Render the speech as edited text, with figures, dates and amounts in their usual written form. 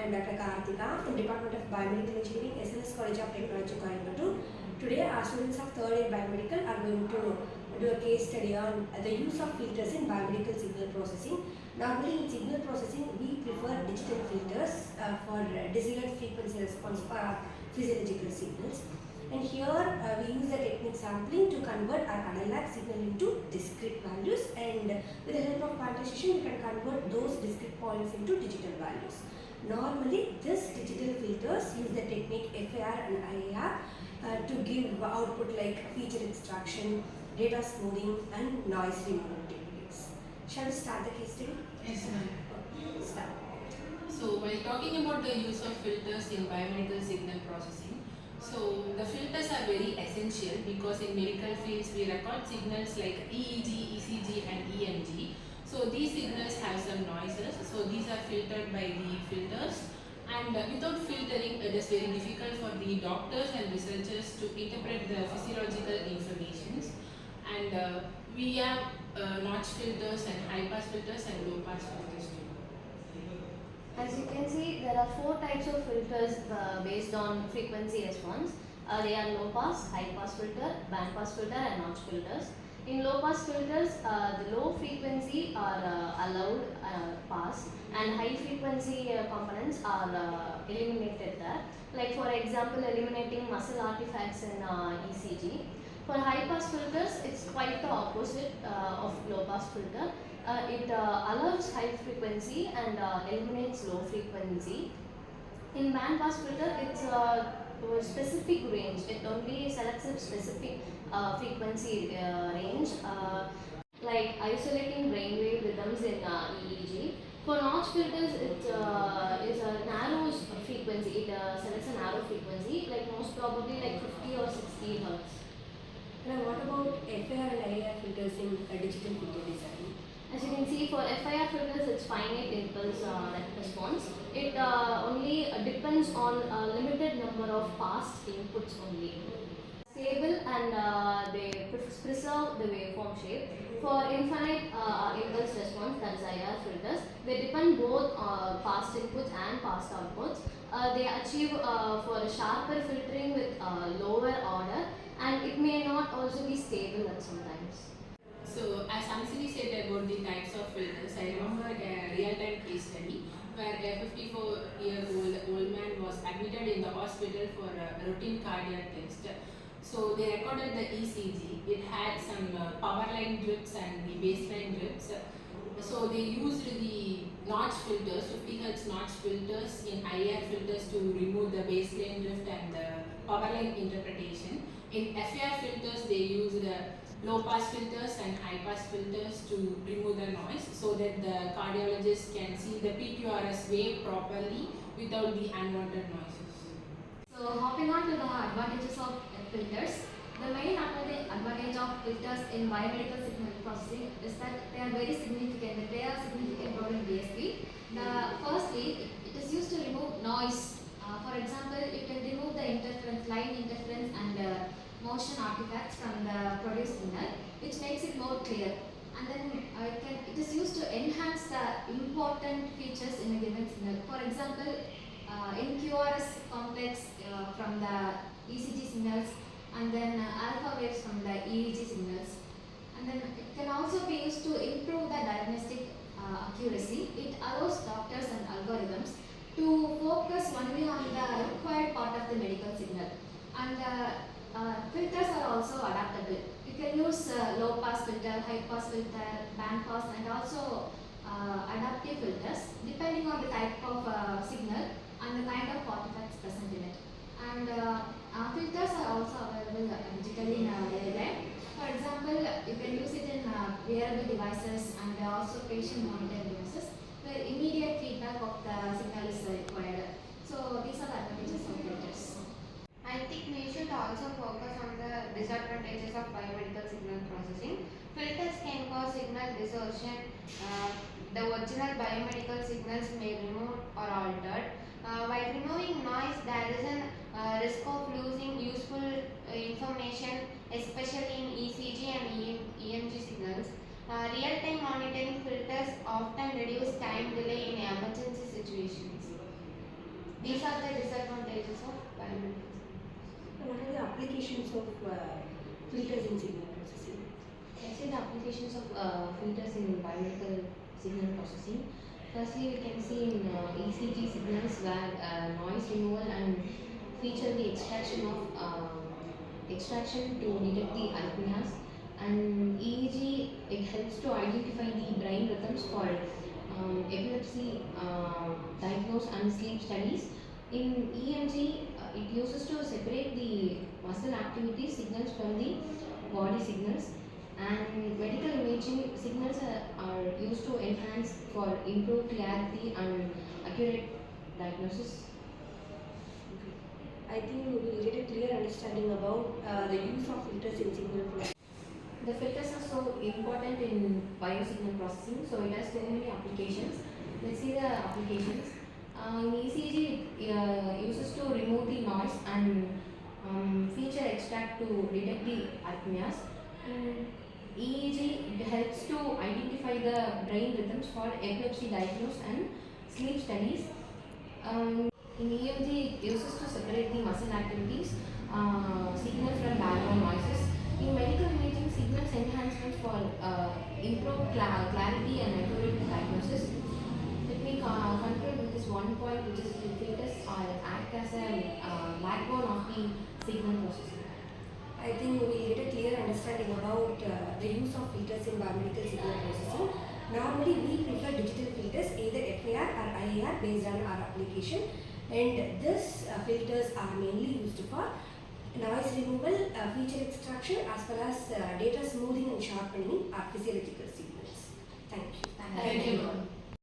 I am Dr. Karthika from Department of Biomedical Engineering, SNS College of Technology, Coimbatore. Today, our students of 3rd year Biomedical are going to do a case study on the use of filters in biomedical signal processing. Normally, in signal processing, we prefer digital filters for desired frequency response for physiological signals. And here, we use the technique sampling to convert our analog signal into discrete values, and with the help of quantization, we can convert those discrete points into digital values. Normally, this digital filters use the technique FIR and IIR to give output like feature extraction, data smoothing, and noise removal techniques. Shall we start the case study? Yes, ma'am. Start. So, while talking about the use of filters in biomedical signal processing, so the filters are very essential because in medical fields we record signals like EEG, ECG, and EMG. So these signals have some noises. So these are filtered by the filters. And without filtering, it is very difficult for the doctors and researchers to interpret the physiological informations. And we have notch filters and high pass filters and low pass filters too. As you can see, there are 4 types of filters based on frequency response. They are low pass, high pass filter, band pass filter, and notch filters. In low pass filters, the low frequency are allowed pass, and high frequency components are eliminated there. Like for example, eliminating muscle artifacts in ECG. For high pass filters, it's quite the opposite of low pass filter. It allows high frequency and eliminates low frequency. In band pass filter, it's a specific range. It only selects a specific frequency range, like isolating brainwave rhythms in EEG. For notch filters, it is a narrow frequency. It selects a narrow frequency, like most probably like 50 or 60 hertz. Now, what about FIR and IIR filters in digital filter design? As you can see, for FIR filters, it's finite impulse response. It only depends on a limited number of past inputs only. Stable and they preserve the waveform shape. For infinite impulse response, that is IIR filters, they depend both past inputs and past outputs. They achieve for a sharper filtering with lower order, and it may not also be stable at some times. So, as Ansini said about the types of filters, I remember a real-time case study where a 54-year-old man was admitted in the hospital for a routine cardiac test. So, they recorded the ECG. It had some power line drips and the baseline drips. So, they used the notch filters, 50 Hz notch filters in IIR filters to remove the baseline drift and the power line interpretation. In FIR filters, they used low pass filters and high pass filters to remove the noise so that the cardiologist can see the PQRS wave properly without the unwanted noises. So hopping on to the advantages of filters, the main advantage of filters in biomedical signal processing is that they are very significant. They play a significant role in BSP. Firstly, it is used to remove noise. For example, you can remove the interference, line interference and motion artifacts from the produced signal, which makes it more clear. And then it is used to enhance the important features in a given signal. For example, in QRS complex from the ECG signals, and then alpha waves from the EEG signals. And then it can also be used to improve the diagnostic accuracy. It allows doctors and algorithms to focus only on the required part of the medical signal. And filters are also adaptable. You can use low pass filter, high pass filter, band pass, and also adaptive filters depending on the type of signal and the kind of artifacts present in it. And filters are also available digitally in real time. For example, you can use it in wearable devices and also patient monitoring devices where immediate feedback of the signal is required. So these are the advantages of filters. I think we should also focus on the disadvantages of biomedical signal processing. Filters can cause signal distortion. The original biomedical signals may be removed or altered. While removing noise, there is a risk of losing useful information, especially in ECG and EMG signals. Real-time monitoring filters often reduce time delay in emergency situations. These are the disadvantages of biomedical. What are the applications of filters in signal processing? Can see the applications of filters in biomedical signal processing. Firstly, we can see in ECG signals where noise removal and feature the extraction to detect the arrhythmias. And EEG, it helps to identify the brain rhythms for epilepsy diagnose and sleep studies. In EMG, it uses to separate the muscle activity signals from the body signals, and medical imaging signals are used to enhance for improved clarity and accurate diagnosis. I think we will get a clear understanding about the use of filters in signal processing. The filters are so important in biosignal processing, so it has so many applications. Let's see the applications. In ECG, it uses to remove the noise and feature extract to detect the arrhythmias. In EEG, it helps to identify the brain rhythms for epilepsy diagnosis and sleep studies. In EMG, it uses to separate the muscle activities, signals from background noises. In medical imaging, signals enhancement for improved clarity and accurate diagnosis. Let me conclude with this one point, which is the filters act as a backbone of the signal processing. I think we will get a clear understanding about the use of filters in biomedical signal processing. Normally, we prefer digital filters, either FIR or IIR, based on our application. And these filters are mainly used for noise removal, feature extraction, as well as data smoothing and sharpening our physiological signals. Thank you. Thank you.